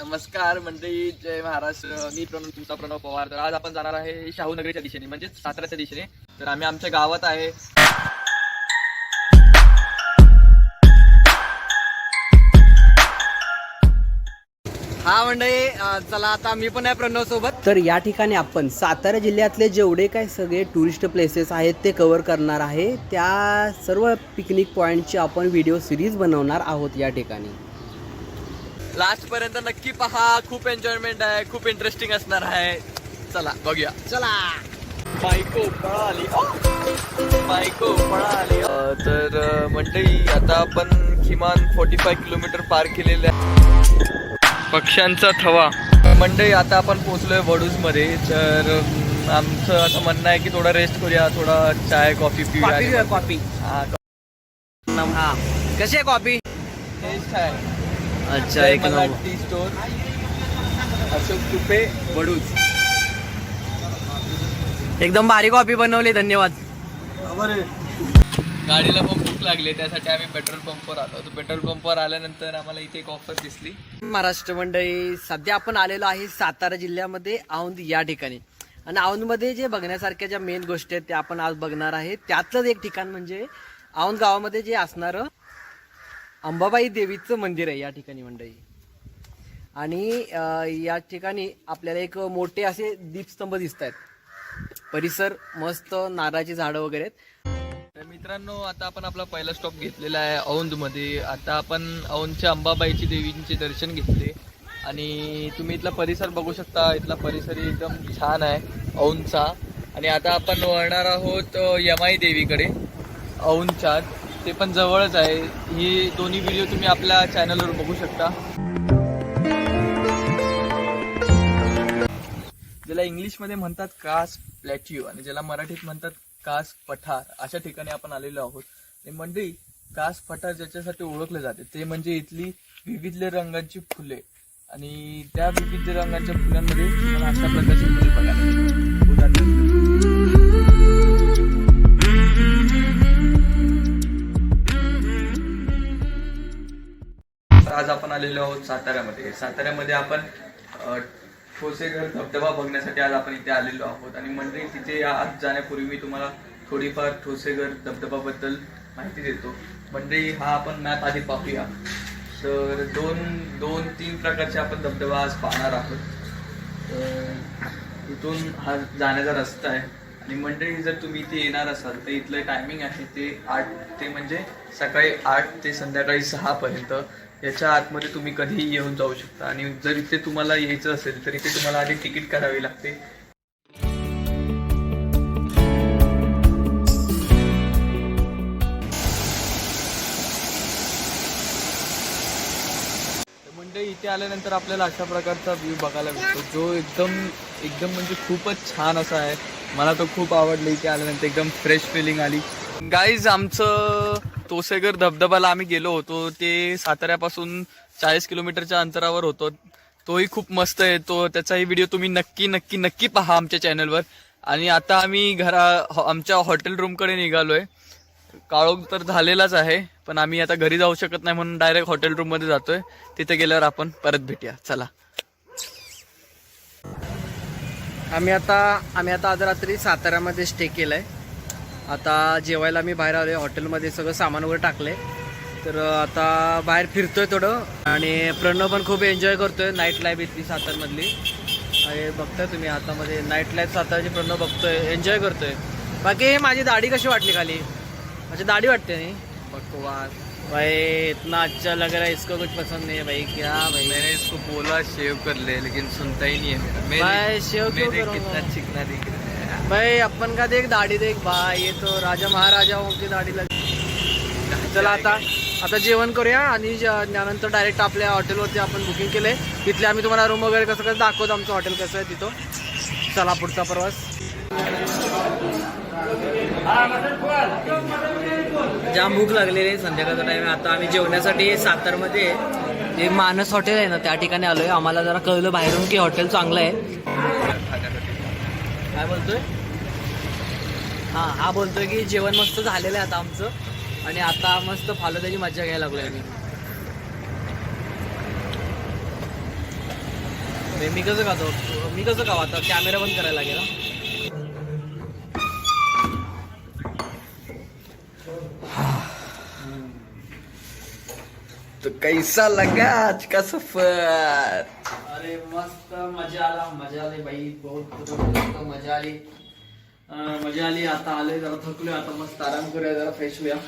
नमस्कार मंडळी, जय महाराष्ट्र. मी तुमचा प्रणव पवार. तर आज आपण जाणार आहे शाहू नगरीच्या दिशेने, म्हणजे साताऱ्याच्या दिशेने. तर आम्ही आमच्या गावात आहे. हा मंडळी, चला आता मी पण आहे प्रणव सोबत. तर या ठिकाणी आपण सातारा जिल्ह्यातले जेवढे काही सगळे टुरिस्ट प्लेसेस आहेत ते कव्हर करणार आहे. त्या सर्व पिकनिक पॉईंटची आपण व्हिडिओ सिरीज बनवणार आहोत या ठिकाणी. लास्ट पर्यंत नक्की पहा. खूप एन्जॉयमेंट आहे, खूप इंटरेस्टिंग असणार आहे. चला बघूया. चला. बायको पळाली, बायको पळाली. तर मंडळी, आता आपण किमान 45 किलोमीटर पार केलेले आहे. पक्ष्यांचा थवा. मंडळी, आता आपण पोहोचलोय वडूज मध्ये. तर आमचं असं म्हणणं आहे की थोडा रेस्ट करूया, थोडा चाय कॉफी पिऊया. कॉफी. हा, हा, कशी आहे कॉफी? टेस्ट आहे. अच्छा, एक number. T store, Ashok Tupe, Vaduj. एकदम भारी कॉफी बनवली, धन्यवाद. गाडीला पण भूक लागली, त्यासाठी आम्ही पेट्रोल पंपवर आलो. तर पेट्रोल पंपवर आल्यानंतर आम्हाला इथे एक ऑफर दिसली. महाराष्ट्र मंडळी, सध्या आपण आलेलो आहे सातारा जिल्ह्यामध्ये औंध या ठिकाणी. आणि औंधमध्ये जे बघण्यासारख्या ज्या मेन गोष्टी आहेत त्या आपण आज बघणार आहे. त्यातलंच एक ठिकाण म्हणजे औंध गावामध्ये जे असणारं अंबाबाई देवीचं मंदिर आहे या ठिकाणी मंडळी. आणि या ठिकाणी आपल्याला एक मोठे असे दीपस्तंभ दिसत आहेत. परिसर मस्त, नारळाची झाडं वगैरे आहेत. तर मित्रांनो, आता आपण आपला पहिला स्टॉप घेतलेला आहे औंधमध्ये. आता आपण औंधच्या अंबाबाईची देवींचे दर्शन घेतले आणि तुम्ही इथला परिसर बघू शकता. इथला परिसर एकदम छान आहे औंधचा. आणि आता आपण वळणार आहोत यमाई देवीकडे औंधच्या. ते पण जवळच आहे. ही दोन्ही व्हिडिओ तुम्ही आपल्या चॅनलवर बघू शकता. ज्याला इंग्लिशमध्ये म्हणतात कास प्लॅट्यू आणि ज्याला मराठीत म्हणतात कास पठार, अशा ठिकाणी आपण आलेलो आहोत. आणि मंडळी, कास पठार ज्याच्यासाठी ओळखले जाते ते म्हणजे इथली विविध रंगांची फुले. आणि त्या विविध रंगांच्या फुलांमध्ये तुम्हाला अशा प्रकारची फुले बघायला मिळतात. आज आपण आलेलो आहोत साताऱ्यामध्ये. साताऱ्यामध्ये आपण ठोसेघर धबधबा बघण्यासाठी आज आपण इथे आलेलो आहोत. आणि मंडळी, तिथे आज जाण्यापूर्वी मी तुम्हाला थोडीफार ठोसेघर धबधबाबद्दल माहिती देतो. मंडळी, हा आपण मॅप आधी पाहूया. तर दोन तीन प्रकारचे आपण धबधबा आज पाहणार आहोत. तर इथून हा जाण्याचा रस्ता आहे. आणि मंडळी, जर तुम्ही इथे येणार असाल तर इथलं टायमिंग आहे ते 8 ते म्हणजे सकाळी 8 ते संध्याकाळी 6 पर्यंत. याच्या आतमध्ये तुम्ही कधीही येऊन जाऊ शकता. आणि जर इथे तुम्हाला यायचं असेल तर इथे तुम्हाला आधी तिकीट करावी लागते. म्हणजे इथे आल्यानंतर आपल्याला अशा प्रकारचा व्ह्यू बघायला मिळतो, जो एकदम म्हणजे खूपच छान असा आहे. मला तो खूप आवडलं. इथे आल्यानंतर एकदम फ्रेश फिलिंग आली. गाईज, आमचं ठोसेघर धबधबाला आम्ही गेलो होतो. ते साताऱ्यापासून 40 किलोमीटरच्या अंतरावर होतो. तोही खूप मस्त आहे. त्याचाही व्हिडिओ तुम्ही नक्की पहा आमच्या चॅनलवर. आणि आता आम्ही आमच्या हॉटेल रूमकडे निघालोय. काळोख तर झालेलाच आहे, पण आम्ही आता घरी जाऊ शकत नाही म्हणून डायरेक्ट हॉटेल रूम मध्ये जातोय. तिथे गेल्यावर आपण परत भेटूया. चला. आम्ही आता आज रात्री साताऱ्यामध्ये स्टे केलाय. आता जेवायला मी बाहेर आलोय. हॉटेलमध्ये सगळं सामान वगैरे टाकलंय. तर आता बाहेर फिरतोय थोडं. आणि प्रणव पण खूप एन्जॉय करतोय नाईट लाईफ इथली सातारमधली. अरे बघताय तुम्ही, हातामध्ये नाईट लाईफ सातारची प्रणव बघतोय, एन्जॉय करतोय. बाकी माझी दाढी कशी वाटली खाली? माझी दाढी वाटते नाही बकवास भाई. इतना अच्छा लग रहा है. इसको कुछ पसंद नहीं है भाई. क्या भाई? मैंने इसको बोला शेव कर ले, लेकिन सुनता ही नहीं है मेरा. भाई शेव क्यों करूंगा? कितना चिकना दिख रहा है भाई. अपन का देख दाढ़ी देख भाई. ये तो राजा महाराजाओं की दाढ़ी लगी. चला आता जेवण करूया आणि त्यानंतर डायरेक्ट आपल्या हॉटेलवरती आपण बुकिंग केलंय. तिथले आम्ही तुम्हाला रूम वगैरे कसं दाखवतो. आमचं हॉटेल कसं आहे तिथं. चला, पुढचा प्रवास. जाम भूक लागलेली आहे. संध्याकाळचा टाइम. आता आम्ही जेवण्यासाठी सातारमध्ये जे मानस हॉटेल आहे ना त्या ठिकाणी आलोय. आम्हाला जरा कळलं बाहेरून की हॉटेल चांगलं आहे. काय बोलतोय? हा बोलतोय की जेवण मस्त झालेलं आहे आता आमचं. आणि आता मस्त फालुद्याची मजा घ्यायला लागलोय आम्ही. मी कसं खातो मी कसं खाऊ आता कॅमेरा बंद करायला लागेल ना. तो कैसा लगा आज का सफर? अरे मस्त मजा आली भाई बहुत मजा आली. आता आलोय जरा थकलोय आता मस्त आराम करूया जरा फ्रेश होऊया.